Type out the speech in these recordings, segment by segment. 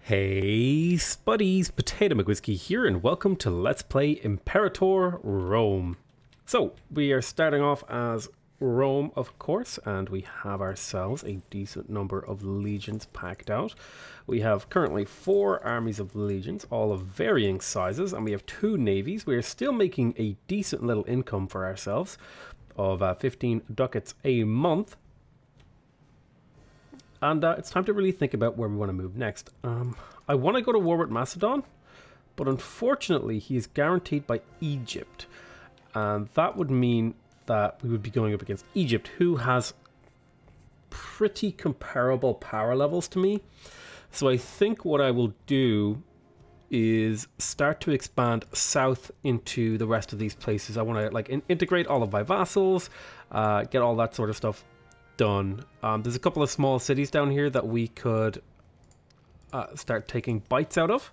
Hey Spuddies, Potatomcwhiskey here, and welcome to Let's Play Imperator Rome. So, we are starting off as Rome, of course, and we have ourselves a decent number of legions packed out. We have currently 4 armies of legions, all of varying sizes, and we have 2 navies. We are still making a decent little income for ourselves of 15 ducats a month. And it's time to really think about where we want to move next. I want to go to war with Macedon, but unfortunately he is guaranteed by Egypt. And that would mean that we would be going up against Egypt, who has pretty comparable power levels to me. So I think what I will do is start to expand south into the rest of these places. I want to integrate all of my vassals, get all that sort of stuff done. There's a couple of small cities down here that we could start taking bites out of.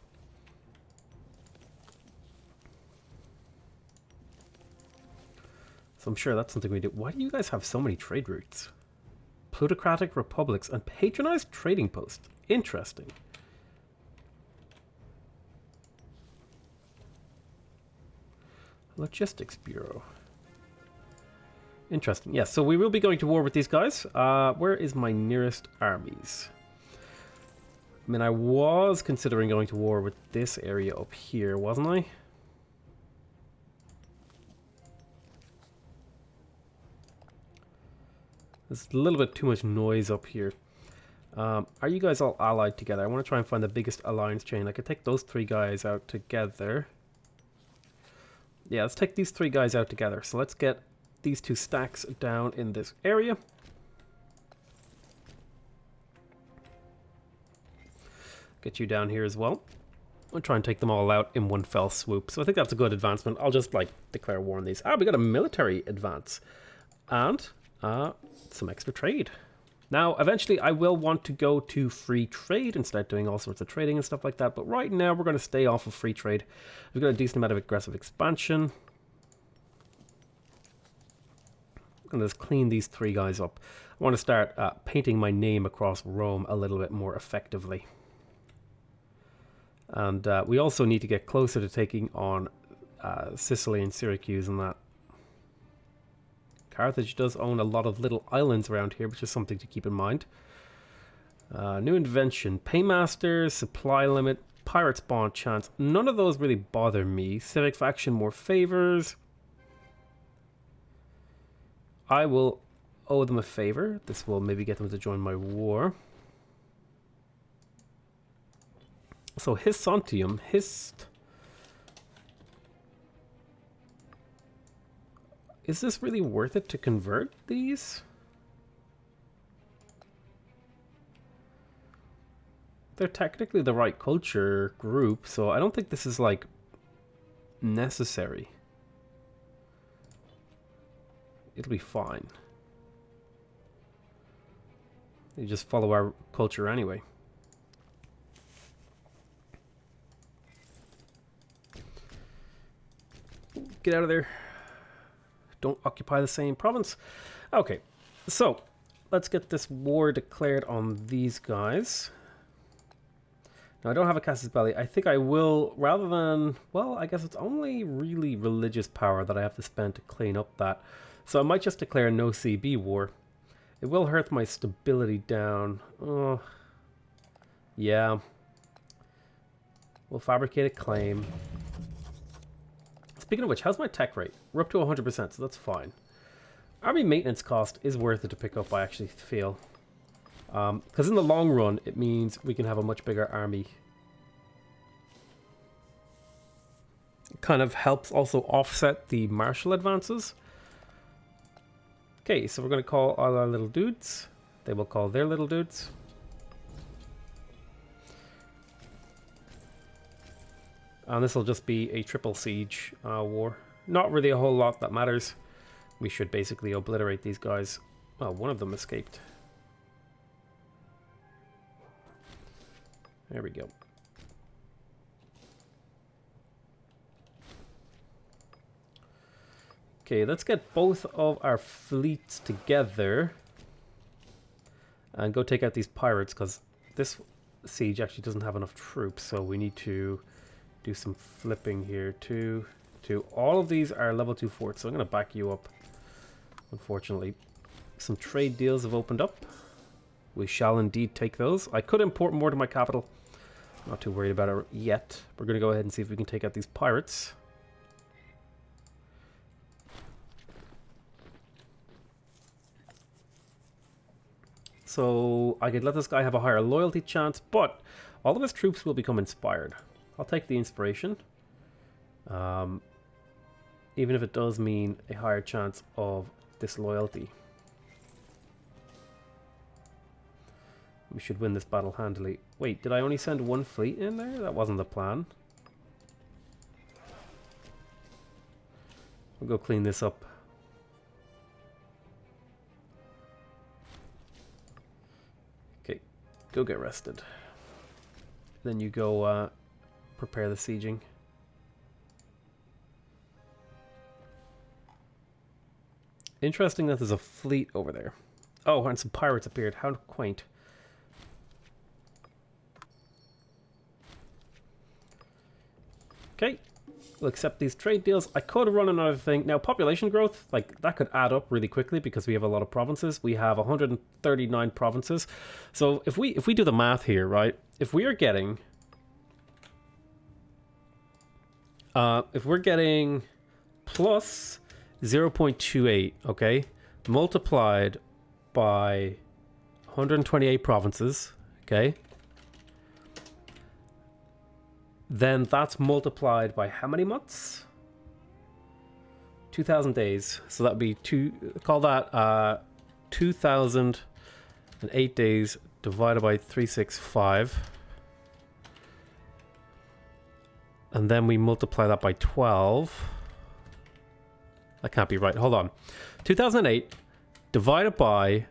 So I'm sure that's something we do. Why do you guys have so many trade routes? Plutocratic republics and patronized trading posts. Interesting. Logistics Bureau. Interesting. Yes, so we will be going to war with these guys. Where is my nearest armies? I mean, I was considering going to war with this area up here, wasn't I? There's a little bit too much noise up here. Are you guys all allied together? I want to try and find the biggest alliance chain. I could take those 3 guys out together. Yeah, let's take these 3 guys out together. So let's get these 2 stacks down in this area. Get you down here as well. I'll try and take them all out in one fell swoop. So I think that's a good advancement. I'll just declare war on these. We got a military advance and some extra trade. Now, eventually I will want to go to free trade and start doing all sorts of trading and stuff like that. But right now we're going to stay off of free trade. We've got a decent amount of aggressive expansion. And just clean these 3 guys up. I want to start painting my name across Rome a little bit more effectively. And we also need to get closer to taking on Sicily and Syracuse and that. Carthage does own a lot of little islands around here, which is something to keep in mind. New invention, paymasters, supply limit, pirate spawn chance. None of those really bother me. Civic faction more favors. I will owe them a favor. This will maybe get them to join my war. So Hisontium, Hist. Is this really worth it to convert these? They're technically the right culture group, so I don't think this is necessary. It'll be fine. You just follow our culture anyway. Get out of there. Don't occupy the same province. Okay, so let's get this war declared on these guys. Now, I don't have a casus belli. I think I will, rather than, well, I guess it's only really religious power that I have to spend to clean up that. So I might just declare no CB war. It will hurt my stability down. Oh, yeah. We'll fabricate a claim. Speaking of which, how's my tech rate? We're up to 100%, so that's fine. Army maintenance cost is worth it to pick up, I actually feel. Because in the long run, it means we can have a much bigger army. It kind of helps also offset the martial advances. Okay, so we're going to call all our little dudes. They will call their little dudes. And this will just be a triple siege war. Not really a whole lot that matters. We should basically obliterate these guys. Well, one of them escaped. There we go. Okay, let's get both of our fleets together and go take out these pirates, because this siege actually doesn't have enough troops, so we need to do some flipping here. Two. All of these are level 2 forts, so I'm going to back you up. Unfortunately, some trade deals have opened up. We shall indeed take those. I could import more to my capital. Not too worried about it yet. We're going to go ahead and see if we can take out these pirates. So I could let this guy have a higher loyalty chance, but all of his troops will become inspired. I'll take the inspiration. Even if it does mean a higher chance of disloyalty. We should win this battle handily. Wait, did I only send one fleet in there? That wasn't the plan. We'll go clean this up. Okay, go get rested. Then you go prepare the sieging. Interesting that there's a fleet over there. Oh, and some pirates appeared. How quaint. Okay, we'll accept these trade deals. I could run another thing. Now, population growth, like, that could add up really quickly because we have a lot of provinces. We have 139 provinces. So if we do the math here, right? If we are getting... if we're getting plus 0.28, okay, multiplied by 128 provinces, okay, then that's multiplied by how many months? 2,000 days. So that'd be call that 2,008 days divided by 365. And then we multiply that by 12. That can't be right. Hold on. 2008 divided by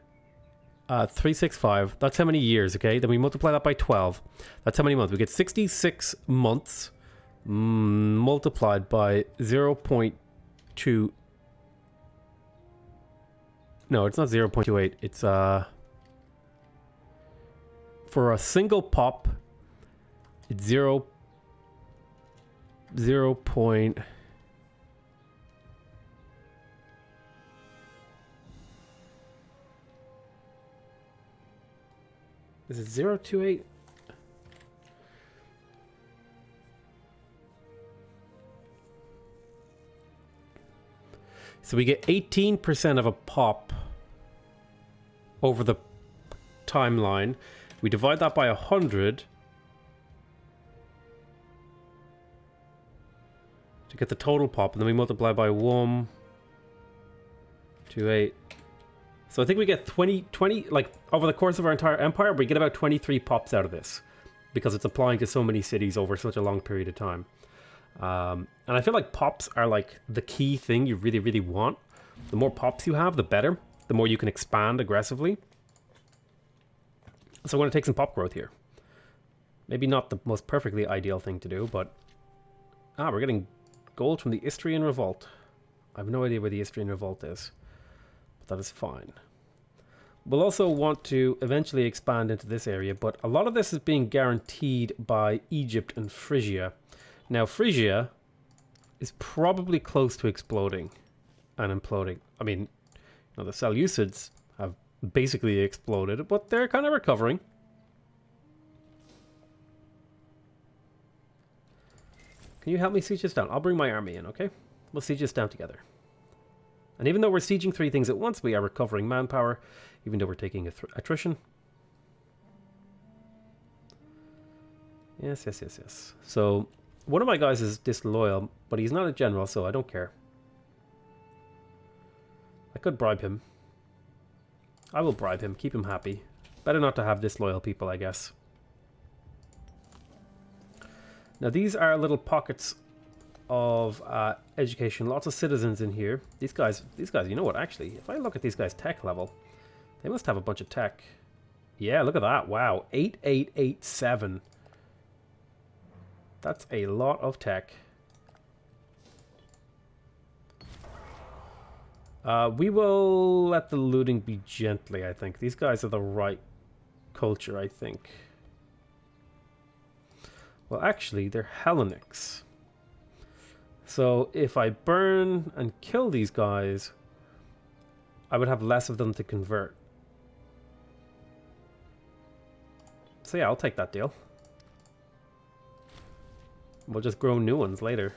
365. That's how many years, okay? Then we multiply that by 12. That's how many months. We get 66 months multiplied by 0.2. No, it's not 0.28. It's for a single pop, it's 0. Is it 0.28? So we get 18% of a pop over the timeline. We divide that by 100 to get the total pop, and then we multiply by 1.28. So I think we get 20, like, over the course of our entire empire, we get about 23 pops out of this. Because it's applying to so many cities over such a long period of time. And I feel like pops are, like, the key thing you really, really want. The more pops you have, the better. The more you can expand aggressively. So I'm going to take some pop growth here. Maybe not the most perfectly ideal thing to do, but... Ah, we're getting gold from the Istrian Revolt. I have no idea where the Istrian Revolt is. That is fine. We'll also want to eventually expand into this area, but a lot of this is being guaranteed by Egypt and Phrygia. Now, Phrygia is probably close to exploding and imploding. I mean, you know, the Seleucids have basically exploded, but they're kind of recovering. Can you help me siege this down? I'll bring my army in, okay? We'll siege this down together. And even though we're sieging 3 things at once, we are recovering manpower, even though we're taking attrition. Yes. So, one of my guys is disloyal, but he's not a general, so I don't care. I could bribe him. I will bribe him, keep him happy. Better not to have disloyal people, I guess. Now, these are little pockets of education. Lots of citizens in here. These guys, you know what, actually, if I look at these guys' tech level, they must have a bunch of tech. Yeah, look at that. Wow, 8887. That's a lot of tech. We will let the looting be gently, I think. These guys are the right culture, I think. Well, actually, they're Hellenics. So if I burn and kill these guys, I would have less of them to convert. So yeah, I'll take that deal. We'll just grow new ones later.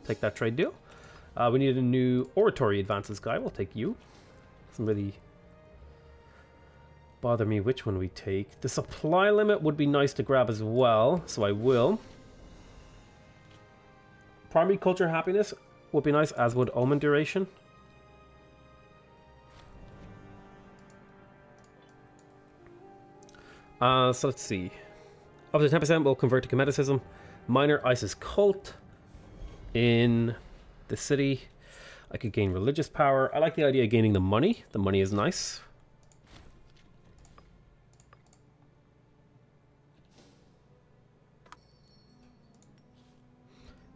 Take that trade deal. We need a new oratory advances guy. We'll take you. Doesn't really bother me which one we take. The supply limit would be nice to grab as well, so I will. Primary culture happiness would be nice, as would omen duration. So let's see. Up to 10% will convert to Cometicism. Minor ISIS cult in the city. I could gain religious power. I like the idea of gaining the money. The money is nice.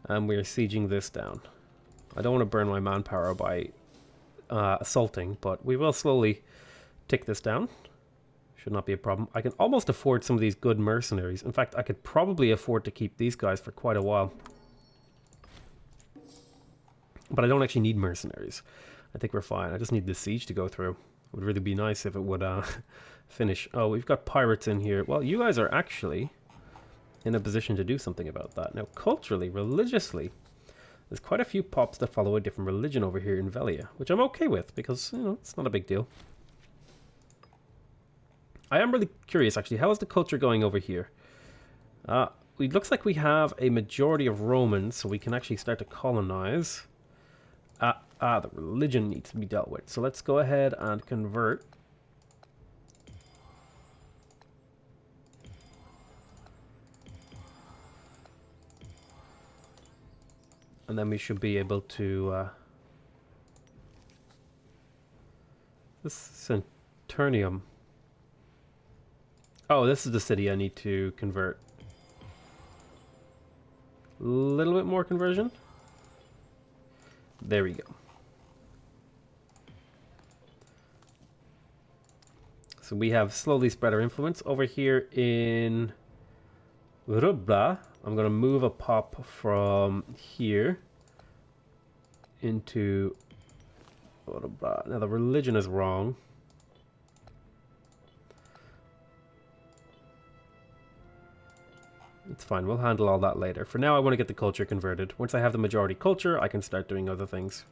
And we're sieging this down. I don't want to burn my manpower by assaulting, but we will slowly tick this down. Should not be a problem. I can almost afford some of these good mercenaries. In fact, I could probably afford to keep these guys for quite a while. But I don't actually need mercenaries. I think we're fine. I just need the siege to go through. It would really be nice if it would finish. Oh, we've got pirates in here. Well, you guys are actually in a position to do something about that. Now, culturally, religiously, there's quite a few pops that follow a different religion over here in Velia, which I'm okay with because, you know, it's not a big deal. I am really curious, actually. How is the culture going over here? It looks like we have a majority of Romans, so we can actually start to colonize. The religion needs to be dealt with. So let's go ahead and convert. And then we should be able to... this Saturnium. Oh, this is the city I need to convert. A little bit more conversion. There we go. So we have slowly spread our influence. Over here in Rubla, I'm going to move a pop from here into Rubla. Now the religion is wrong. It's fine, we'll handle all that later. For now, I want to get the culture converted. Once I have the majority culture, I can start doing other things.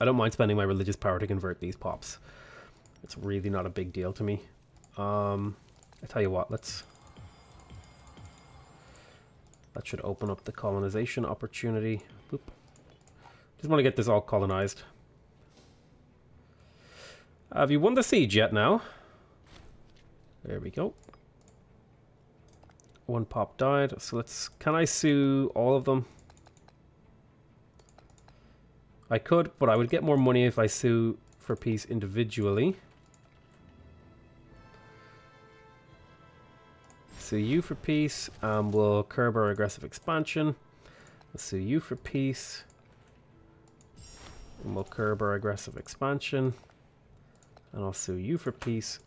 I don't mind spending my religious power to convert these pops. It's really not a big deal to me. I tell you what, that should open up the colonization opportunity. Boop. Just want to get this all colonized. Have you won the siege yet now? There we go. One pop died. So can I sue all of them? I could, but I would get more money if I sue for peace individually. Sue you for peace, and we'll curb our aggressive expansion. Let's sue you for peace, and we'll curb our aggressive expansion. And I'll sue you for peace.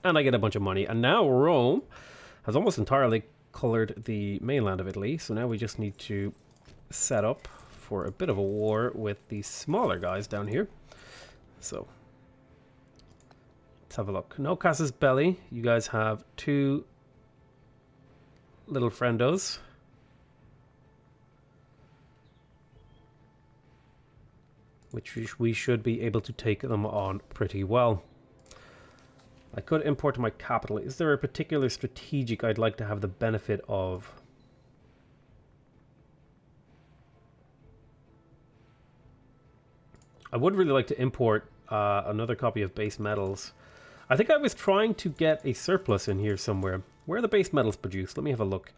And I get a bunch of money. And now Rome has almost entirely colored the mainland of Italy. So now we just need to set up for a bit of a war with these smaller guys down here. So let's have a look. No Casus Belli. You guys have two little friendos. Which we should be able to take them on pretty well. I could import to my capital. Is there a particular strategic I'd like to have the benefit of? I would really like to import another copy of base metals. I think I was trying to get a surplus in here somewhere. Where are the base metals produced? Let me have a look.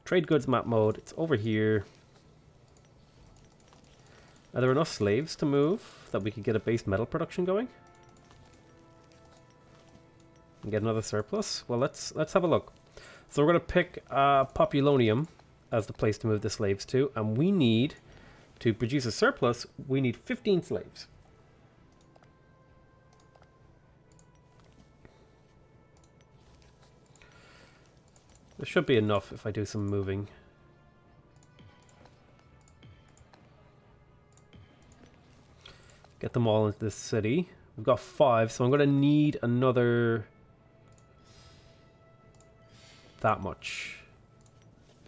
Trade goods map mode. It's over here. Are there enough slaves to move that we could get a base metal production going? And get another surplus? Well, let's have a look. So we're going to pick Populonium as the place to move the slaves to, and we need to produce a surplus, we need 15 slaves. There should be enough if I do some moving. Get them all into this city. We've got 5, so I'm going to need another... that much.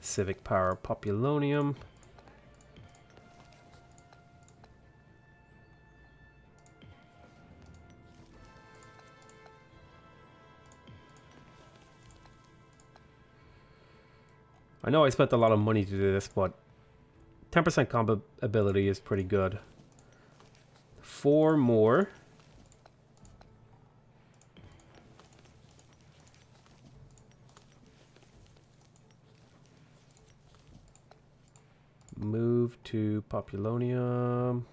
Civic power, Populonium. I know I spent a lot of money to do this, but 10% combat ability is pretty good. 4 more. Move to Populonium.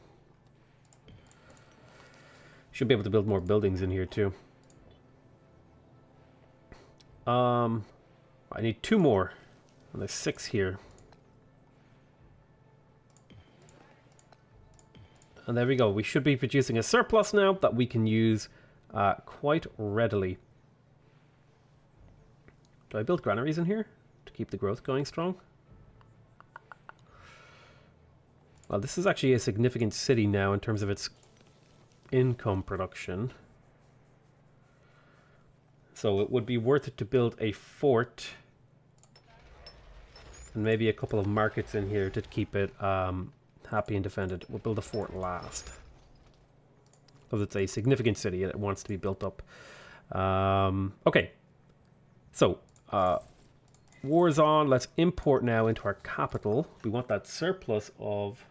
Should be able to build more buildings in here too. I need 2 more. And there's 6 here. And there we go. We should be producing a surplus now that we can use quite readily. Do I build granaries in here to keep the growth going strong? Well, this is actually a significant city now in terms of its income production. So it would be worth it to build a fort and maybe a couple of markets in here to keep it happy and defended. We'll build a fort last, because it's a significant city and it wants to be built up. Okay, so war's on. Let's import now into our capital. We want that surplus of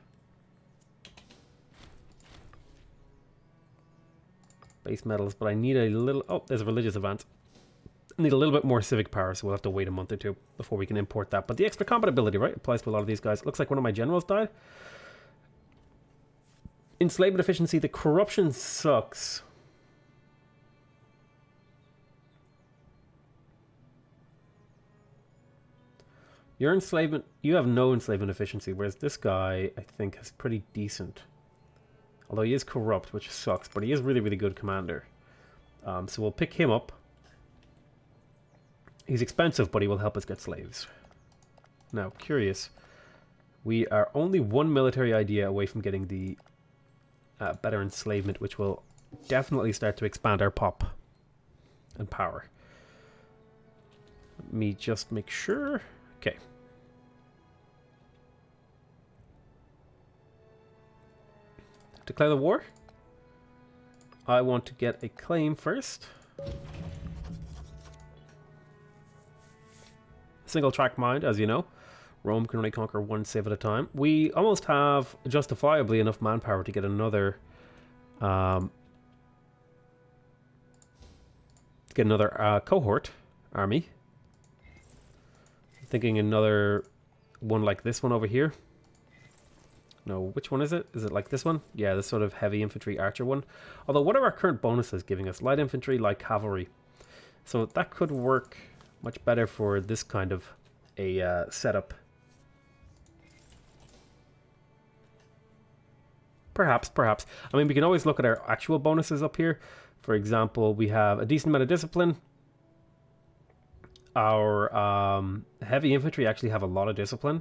base metals, but I need a little... oh, there's a religious event. I need a little bit more civic power, so we'll have to wait a month or 2 before we can import that. But the extra combat ability, right, applies to a lot of these guys. It looks like one of my generals died. Enslavement efficiency, the corruption sucks. Your enslavement, you have no enslavement efficiency, whereas this guy, I think, is pretty decent. Although he is corrupt, which sucks, but he is really, really good commander. So we'll pick him up. He's expensive, but he will help us get slaves. Now, curious. We are only 1 military idea away from getting the better enslavement, which will definitely start to expand our pop and power. Let me just make sure. Okay. Declare the war. I want to get a claim first. Single track mind, as you know. Rome can only conquer 1 civ at a time. We almost have justifiably enough manpower to get another cohort army. Thinking another one like this one over here. No, which one is it? Is it like this one? Yeah, this sort of heavy infantry archer one. Although, what are our current bonuses giving us? Light infantry, light cavalry. So that could work much better for this kind of a setup. Perhaps. I mean, we can always look at our actual bonuses up here. For example, we have a decent amount of discipline. Our heavy infantry actually have a lot of discipline.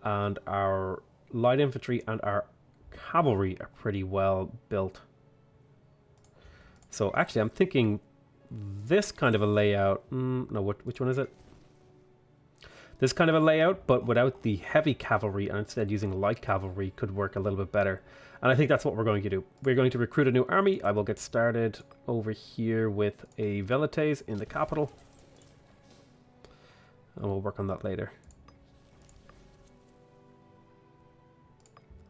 And our light infantry and our cavalry are pretty well built. So actually, I'm thinking this kind of a layout. No, which one is it? This kind of a layout, but without the heavy cavalry and instead using light cavalry could work a little bit better. And I think that's what we're going to do. We're going to recruit a new army. I will get started over here with a Velites in the capital. And we'll work on that later.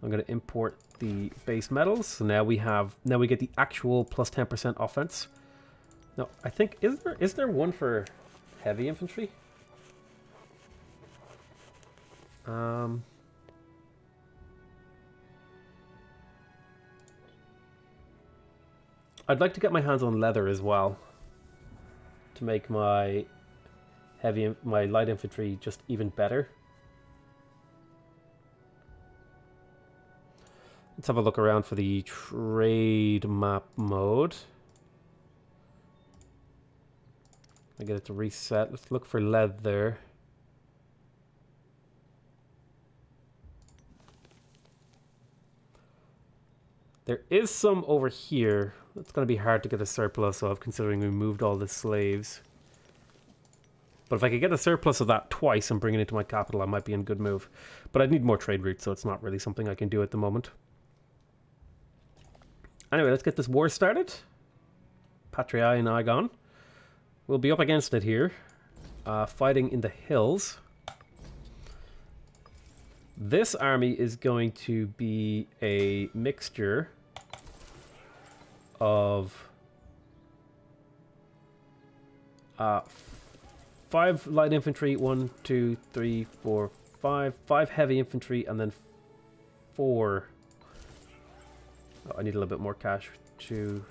I'm going to import the base metals. So now we get the actual plus 10% offense. No, I think is there one for heavy infantry? I'd like to get my hands on leather as well to make my light infantry just even better. Let's have a look around for the trade map mode. I get it to reset. Let's look for lead there. There is some over here. That's going to be hard to get a surplus of, considering we moved all the slaves. But if I could get a surplus of that twice and bring it into my capital, I might be in good move. But I'd need more trade routes, so it's not really something I can do at the moment. Anyway, let's get this war started. Patriae and Igon. We'll be up against it here. Fighting in the hills. This army is going to be a mixture of 5 light infantry, 1, 2, 3, 4, 5. 5 heavy infantry, and then 4. Oh, I need a little bit more cash. 2.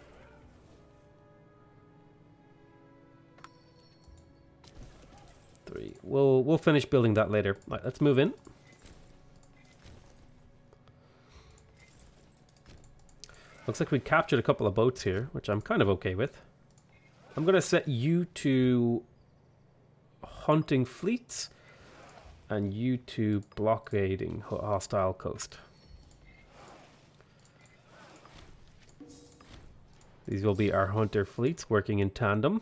We'll finish building that later. Right, let's move in. Looks like we captured a couple of boats here, which I'm kind of okay with. I'm going to set you to hunting fleets and you to blockading hostile coast. These will be our hunter fleets working in tandem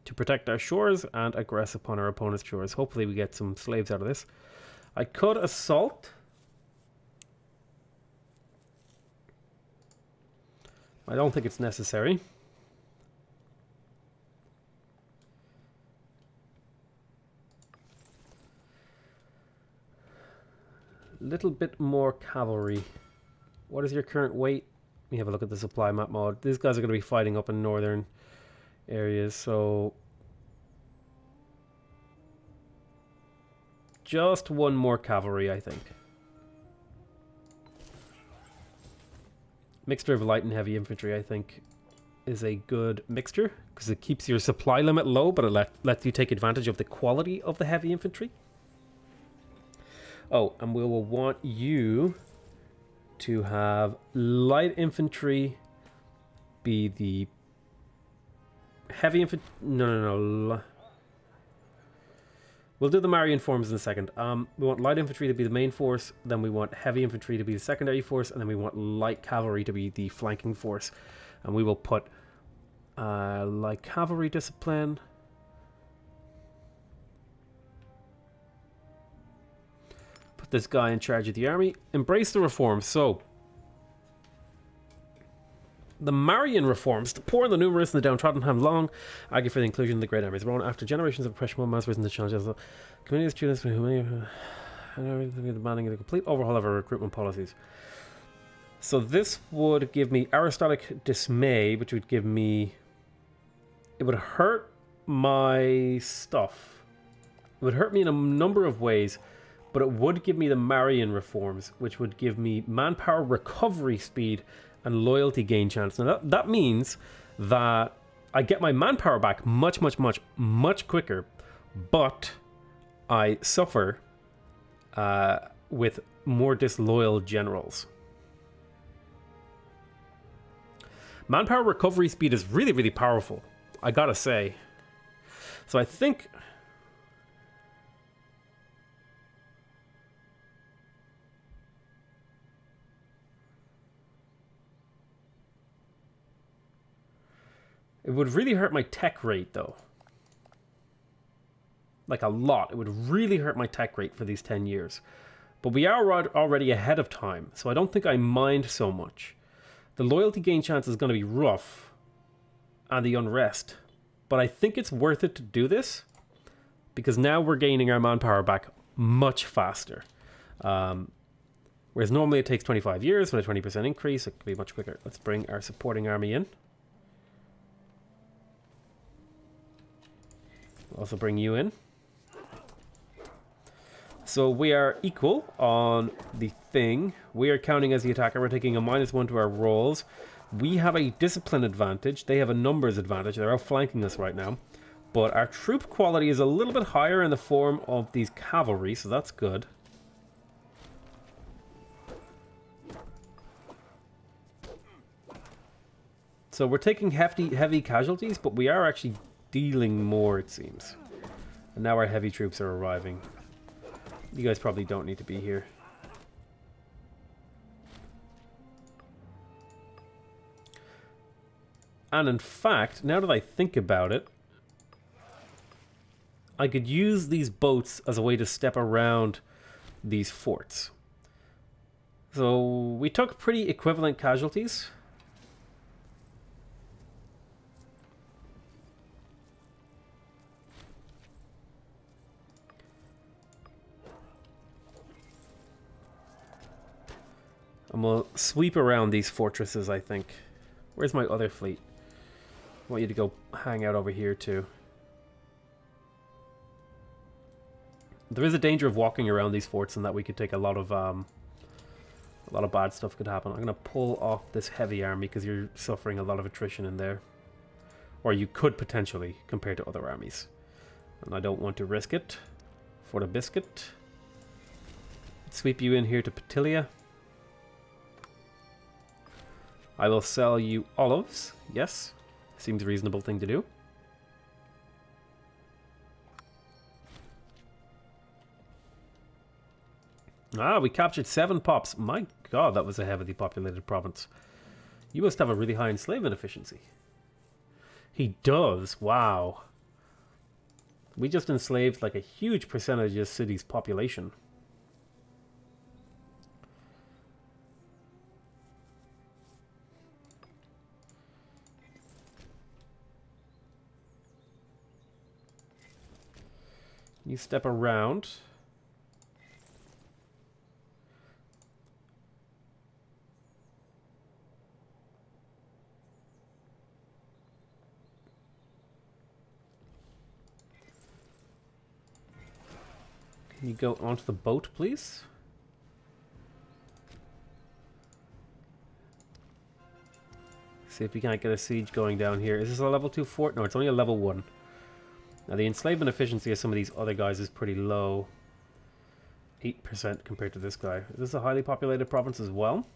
to protect our shores and aggress upon our opponent's shores. Hopefully we get some slaves out of this. I could assault. I don't think it's necessary. Little bit more cavalry. What is your current weight? Let me have a look at the supply map mod. These guys are going to be fighting up in northern areas, so just one more cavalry, I think. Mixture of light and heavy infantry, I think, is a good mixture because it keeps your supply limit low, but it lets you take advantage of the quality of the heavy infantry. Oh, and we will want you to have light infantry be the heavy infantry. No. We'll do the Marian forms in a second. We want light infantry to be the main force, then we want heavy infantry to be the secondary force, and then we want light cavalry to be the flanking force. And we will put light cavalry discipline. Put this guy in charge of the army. Embrace the reforms. So, the Marian reforms, the poor and the numerous and the downtrodden have long argued for the inclusion of the great armies. Rome, after generations of oppression, one mass risen to challenges. The community of students who may demanding a complete overhaul of our recruitment policies. So this would give me aristocratic dismay, which would give me... It would hurt my stuff. It would hurt me in a number of ways, but it would give me the Marian reforms, which would give me manpower recovery speed and loyalty gain chance. Now that means that I get my manpower back much quicker, but I suffer with more disloyal generals. Manpower recovery speed is really powerful, I gotta say. So I think... It would really hurt my tech rate, though. Like a lot. It would really hurt my tech rate for these 10 years. But we are already ahead of time, so I don't think I mind so much. The loyalty gain chance is going to be rough. And the unrest. But I think it's worth it to do this. Because now we're gaining our manpower back much faster. Whereas normally it takes 25 years with a 20% increase. It could be much quicker. Let's bring our supporting army in. Also bring you in. So we are equal on the thing. We are counting as the attacker. We're taking a -1 to our rolls. We have a discipline advantage. They have a numbers advantage. They're outflanking us right now. But our troop quality is a little bit higher in the form of these cavalry, so that's good. So we're taking heavy casualties, but we are actually dealing more, it seems. And now our heavy troops are arriving. You guys probably don't need to be here. And in fact, now that I think about it, I could use these boats as a way to step around these forts. So we took pretty equivalent casualties. And we'll sweep around these fortresses, I think. Where's my other fleet? I want you to go hang out over here too. There is a danger of walking around these forts, and that we could take a lot of bad stuff could happen. I'm going to pull off this heavy army because you're suffering a lot of attrition in there. Or you could potentially, compared to other armies. And I don't want to risk it for the biscuit. Sweep you in here to Petilia. I will sell you olives. Yes. Seems a reasonable thing to do. Ah, we captured 7 pops. My god, that was a heavily populated province. You must have a really high enslavement efficiency. He does. Wow. We just enslaved like a huge percentage of this city's population. You step around. Can you go onto the boat, please? See if we can't get a siege going down here. Is this a level 2 fort? No, it's only a level 1. Now, the enslavement efficiency of some of these other guys is pretty low. 8% compared to this guy. Is this a highly populated province as well?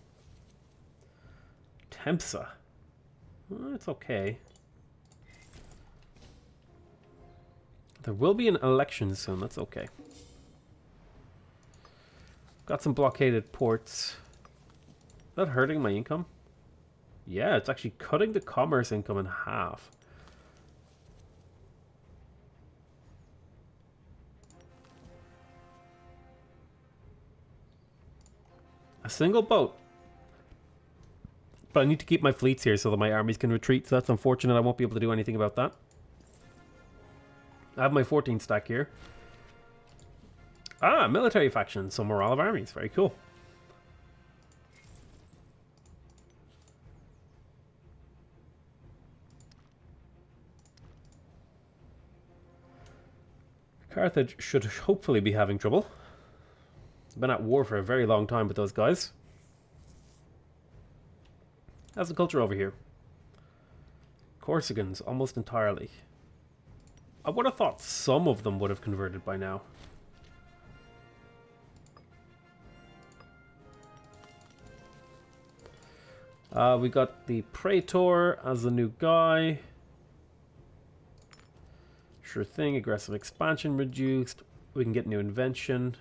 Tempsa. Well, it's okay. There will be an election soon. That's okay. Got some blockaded ports. Is that hurting my income? Yeah, it's actually cutting the commerce income in half. A single boat. But I need to keep my fleets here so that my armies can retreat. So that's unfortunate. I won't be able to do anything about that. I have my 14 stack here. Ah, military faction. So morale of armies. Very cool. Carthage should hopefully be having trouble. Been at war for a very long time with those guys. How's the culture over here? Corsicans, almost entirely. I would have thought some of them would have converted by now. We got the Praetor as the new guy. Sure thing, aggressive expansion reduced. We can get new invention.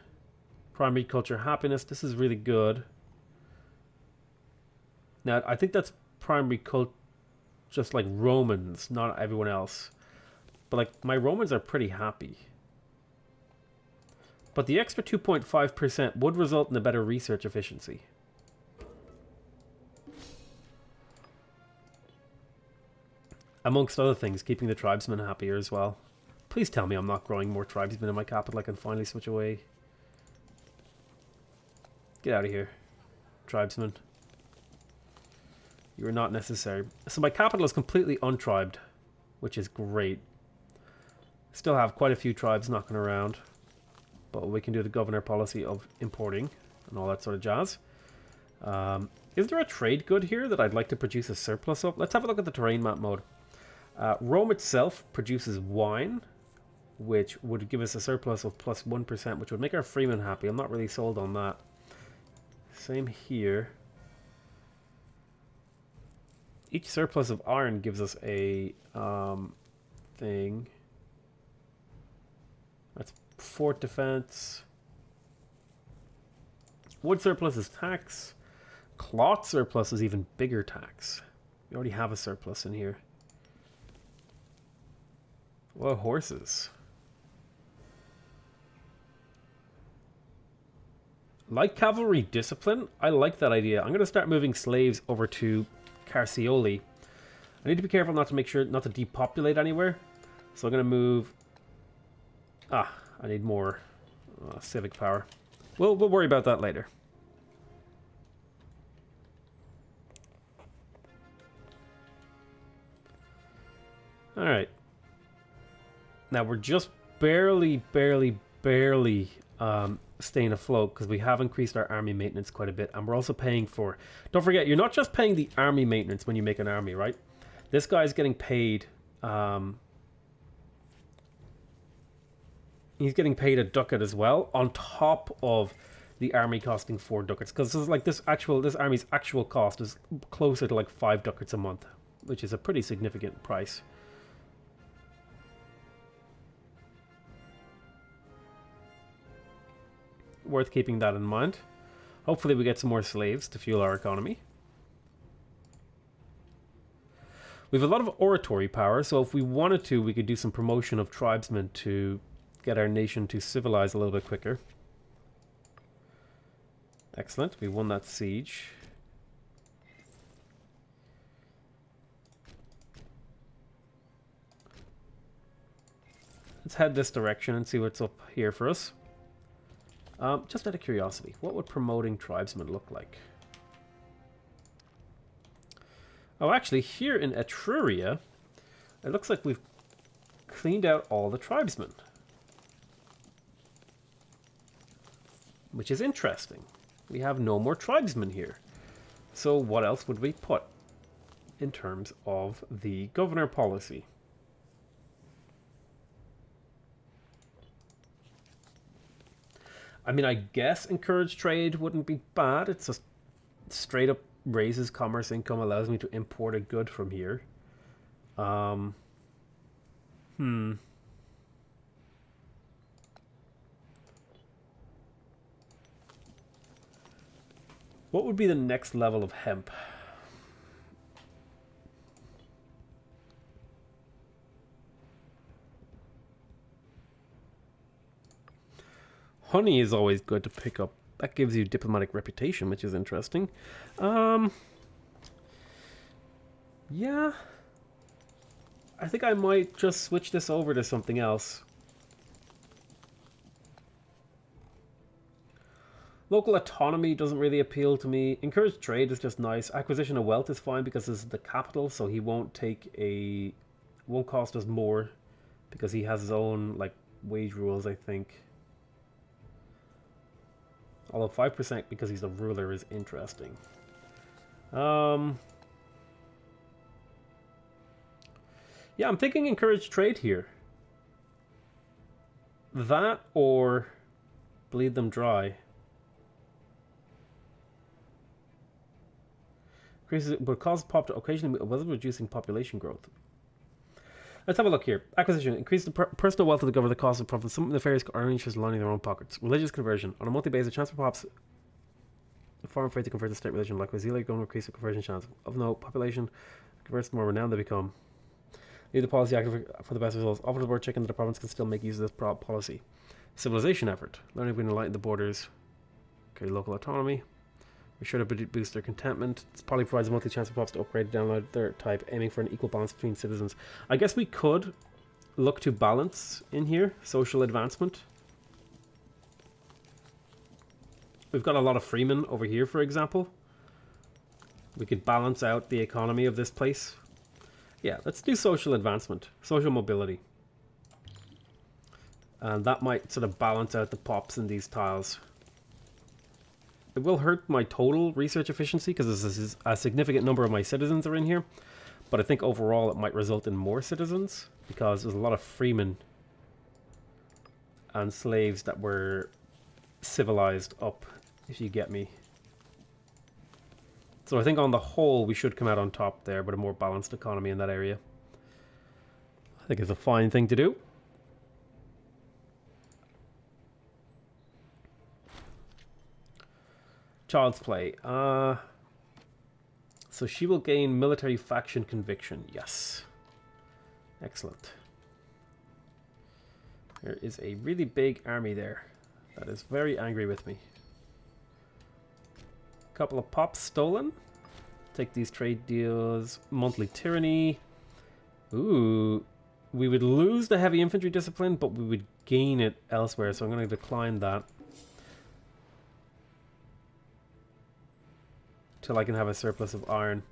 Primary culture happiness. This is really good. Now, I think that's primary culture, just like Romans, not everyone else. But like, my Romans are pretty happy. But the extra 2.5% would result in a better research efficiency. Amongst other things, keeping the tribesmen happier as well. Please tell me I'm not growing more tribesmen in my capital. I can finally switch away. Get out of here, tribesmen. You are not necessary. So my capital is completely untribed, which is great. Still have quite a few tribes knocking around, but we can do the governor policy of importing and all that sort of jazz. Is there a trade good here that I'd like to produce a surplus of? Let's have a look at the terrain map mode. Rome itself produces wine, which would give us a surplus of plus 1%, which would make our freemen happy. I'm not really sold on that. Same here. Each surplus of iron gives us a thing. That's fort defense. Wood surplus is tax. Cloth surplus is even bigger tax. We already have a surplus in here. What horses? Light cavalry discipline? I like that idea. I'm going to start moving slaves over to Carcioli. I need to be careful not to depopulate anywhere. So I'm going to move... I need more civic power. We'll worry about that later. Alright. Now we're just barely staying afloat because we have increased our army maintenance quite a bit, and we're also paying for... Don't forget, you're not just paying the army maintenance when you make an army, right? This guy's getting paid... he's getting paid a ducat as well, on top of the army costing 4 ducats. Because this army's actual cost is closer to like 5 ducats a month, which is a pretty significant price. Worth keeping that in mind. Hopefully we get some more slaves to fuel our economy. We have a lot of oratory power, so if we wanted to, we could do some promotion of tribesmen to get our nation to civilize a little bit quicker. Excellent, we won that siege. Let's head this direction and see what's up here for us. Just out of curiosity, what would promoting tribesmen look like? Oh, actually, here in Etruria, it looks like we've cleaned out all the tribesmen. Which is interesting. We have no more tribesmen here. So what else would we put in terms of the governor policy? I mean, I guess encourage trade wouldn't be bad. It's just straight up raises commerce income, allows me to import a good from here. What would be the next level of hemp? Honey is always good to pick up. That gives you diplomatic reputation, which is interesting. Yeah. I think I might just switch this over to something else. Local autonomy doesn't really appeal to me. Encourage trade is just nice. Acquisition of wealth is fine because this is the capital, so he won't cost us more because he has his own like wage rules, I think. Although 5% because he's a ruler is interesting. Yeah, I'm thinking encourage trade here. That or bleed them dry. Increases it, but causes pop to occasionally whether reducing population growth. Let's have a look here. Acquisition. Increase the personal wealth of the government, the cost of profit. Some nefarious are interested in lining their own pockets. Religious conversion. On a monthly basis, transfer pops the foreign faith to convert to state religion. Like with Zealand, going to increase the conversion chance. Of no population, converts the more renowned they become. Leave the policy active for the best results. Offer the board chicken that the province can still make use of this policy. Civilization effort. Learning to enlighten the borders. Okay, local autonomy. Be sure to boost their contentment. This probably provides a monthly chance for pops to upgrade and download their type, aiming for an equal balance between citizens. I guess we could look to balance in here. Social advancement. We've got a lot of freemen over here, for example. We could balance out the economy of this place. Yeah, let's do social advancement. Social mobility. And that might sort of balance out the pops in these tiles. It will hurt my total research efficiency because this is a significant number of my citizens are in here. But I think overall it might result in more citizens because there's a lot of freemen and slaves that were civilized up, if you get me. So I think on the whole, we should come out on top there, but a more balanced economy in that area. I think it's a fine thing to do. Child's Play. So she will gain military faction conviction. Yes. Excellent. There is a really big army there that is very angry with me. Couple of pops stolen. Take these trade deals. Monthly tyranny. Ooh. We would lose the heavy infantry discipline, but we would gain it elsewhere, so I'm going to decline that. Till I can have a surplus of iron.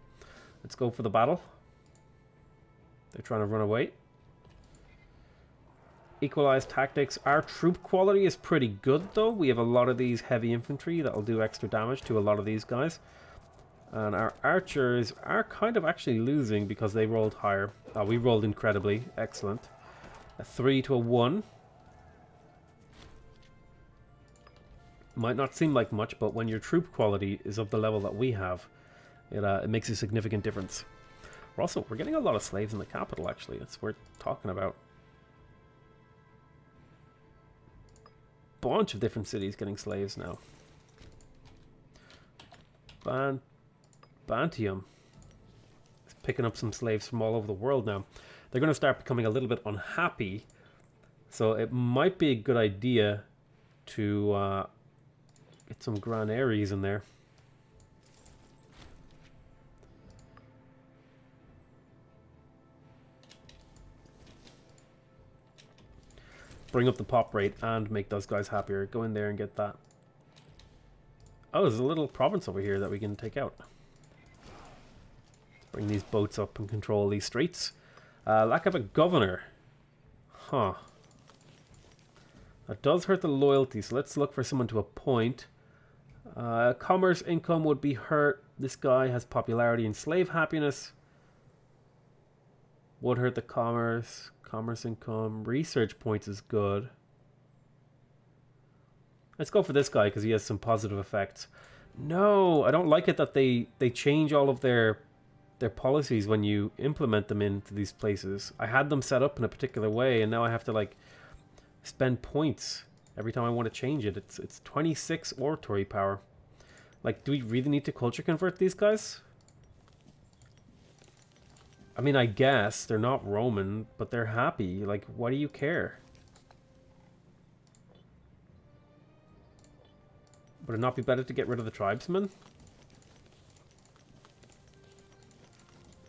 Let's go for the battle. They're trying to run away. Equalized tactics. Our troop quality is pretty good though. We have a lot of these heavy infantry that'll do extra damage to a lot of these guys. And our archers are kind of actually losing because they rolled higher. We rolled incredibly. Excellent. A 3 to a 1. Might not seem like much, but when your troop quality is of the level that we have, it makes a significant difference. We're getting a lot of slaves in the capital, actually. That's worth talking about. Bunch of different cities getting slaves now. Bantium is picking up some slaves from all over the world now. They're going to start becoming a little bit unhappy, so it might be a good idea to get some granaries in there. Bring up the pop rate and make those guys happier. Go in there and get that. Oh, there's a little province over here that we can take out. Let's bring these boats up and control these streets. Lack of a governor. Huh. That does hurt the loyalty, so let's look for someone to appoint. Commerce income would be hurt. This guy has popularity and slave happiness. Would hurt the commerce. Commerce income. Research points is good. Let's go for this guy because he has some positive effects. No, I don't like it that they change all of their policies when you implement them into these places. I had them set up in a particular way, and now I have to like spend points every time I want to change it. It's 26 oratory power. Like, do we really need to culture convert these guys? I mean, I guess they're not Roman, but they're happy. Like, why do you care? Would it not be better to get rid of the tribesmen?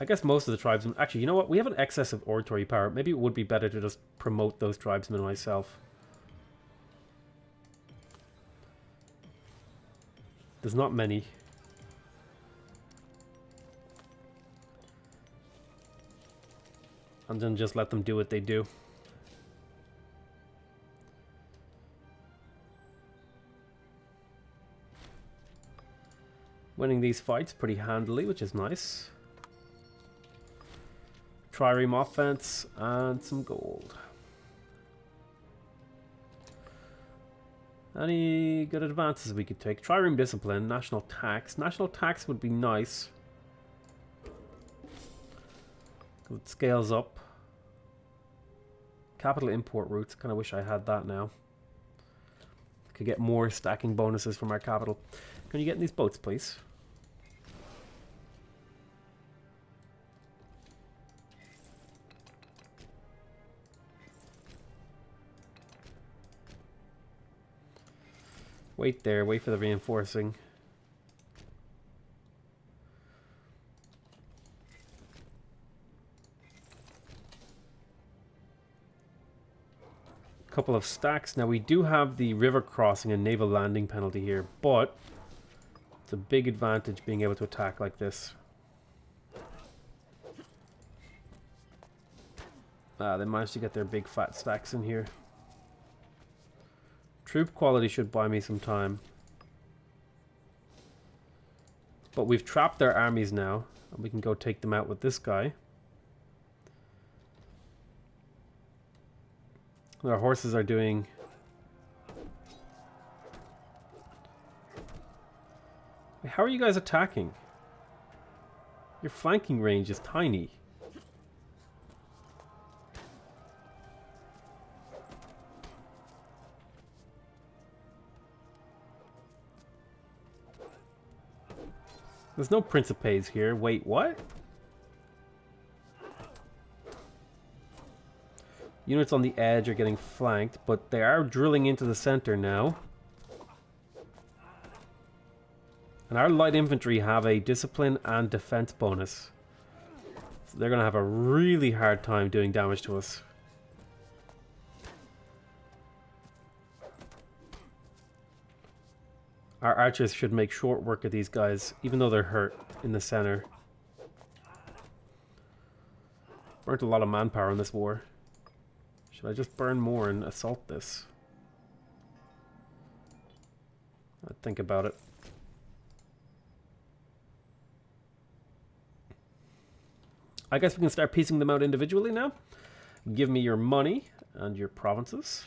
I guess most of the tribesmen... Actually, you know what? We have an excess of oratory power. Maybe it would be better to just promote those tribesmen myself. There's not many. And then just let them do what they do. Winning these fights pretty handily, which is nice. Trireme offense and some gold. Any good advances we could take? Trireme discipline, national tax. National tax would be nice. It scales up. Capital import routes. Kind of wish I had that now. Could get more stacking bonuses from our capital. Can you get in these boats, please? Wait there. Wait for the reinforcing. Couple of stacks. Now we do have the river crossing and naval landing penalty here, but it's a big advantage being able to attack like this. They managed to get their big fat stacks in here. Troop quality should buy me some time. But we've trapped their armies now, and we can go take them out with this guy. Our horses are doing... Wait, how are you guys attacking? Your flanking range is tiny. There's no Principes here. Wait, what? Units on the edge are getting flanked, but they are drilling into the center now. And our light infantry have a discipline and defense bonus. So they're going to have a really hard time doing damage to us. Our archers should make short work of these guys, even though they're hurt in the center. Burnt a lot of manpower in this war. Should I just burn more and assault this? I'd think about it. I guess we can start piecing them out individually now. Give me your money and your provinces.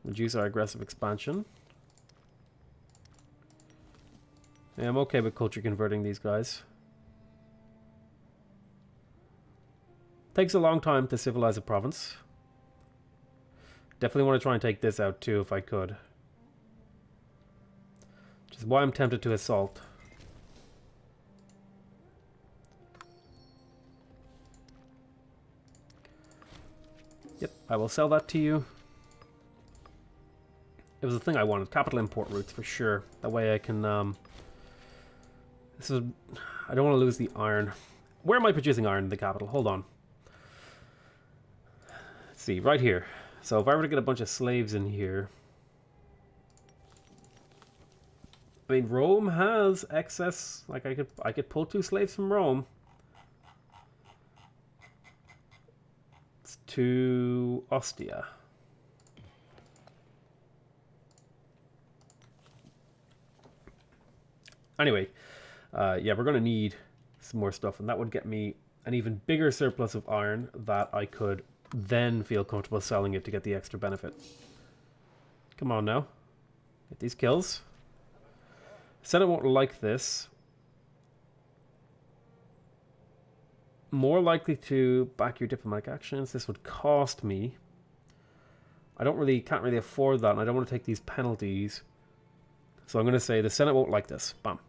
Reduce our aggressive expansion. Yeah, I'm okay with culture converting these guys. Takes a long time to civilize a province. Definitely want to try and take this out too if I could. Which is why I'm tempted to assault. Yep, I will sell that to you. It was the thing I wanted. Capital import routes for sure. That way I can I don't want to lose the iron. Where am I producing iron in the capital? Hold on. Let's see, right here. So if I were to get a bunch of slaves in here. I mean, Rome has excess. Like I could pull 2 slaves from Rome. It's to Ostia. Anyway, yeah, we're going to need some more stuff, and that would get me an even bigger surplus of iron that I could then feel comfortable selling it to get the extra benefit. Come on now. Get these kills. Senate won't like this. More likely to back your diplomatic actions. This would cost me. Can't really afford that, and I don't want to take these penalties. So I'm going to say the Senate won't like this. Bam.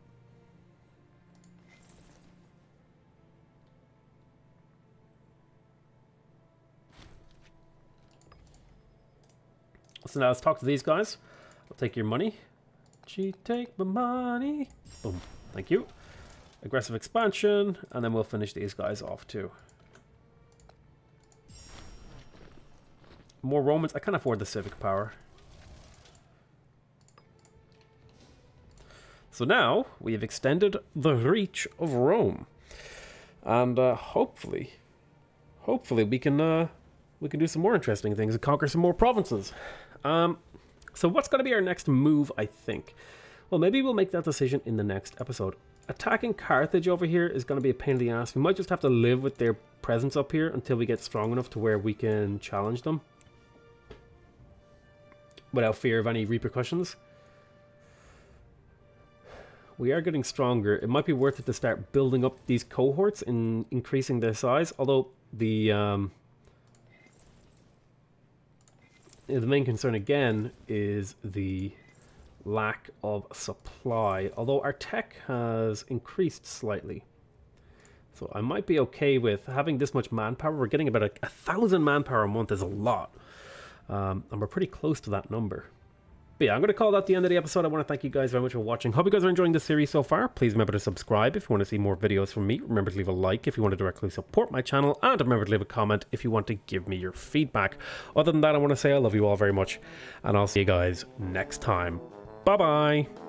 So now let's talk to these guys. I'll take your money. Gee, take my money. Boom. Thank you. Aggressive expansion, and then we'll finish these guys off too. More Romans. I can't afford the civic power. So now we have extended the reach of Rome, and hopefully we can do some more interesting things and conquer some more provinces. So what's going to be our next move, I think? Well, maybe we'll make that decision in the next episode. Attacking Carthage over here is going to be a pain in the ass. We might just have to live with their presence up here until we get strong enough to where we can challenge them without fear of any repercussions. We are getting stronger. It might be worth it to start building up these cohorts and increasing their size, although the main concern again is the lack of supply, although our tech has increased slightly. So I might be okay with having this much manpower. We're getting about 1,000 manpower a month is a lot. And we're pretty close to that number. But yeah, I'm going to call that the end of the episode. I want to thank you guys very much for watching. Hope you guys are enjoying this series so far. Please remember to subscribe if you want to see more videos from me. Remember to leave a like if you want to directly support my channel. And remember to leave a comment if you want to give me your feedback. Other than that, I want to say I love you all very much. And I'll see you guys next time. Bye-bye.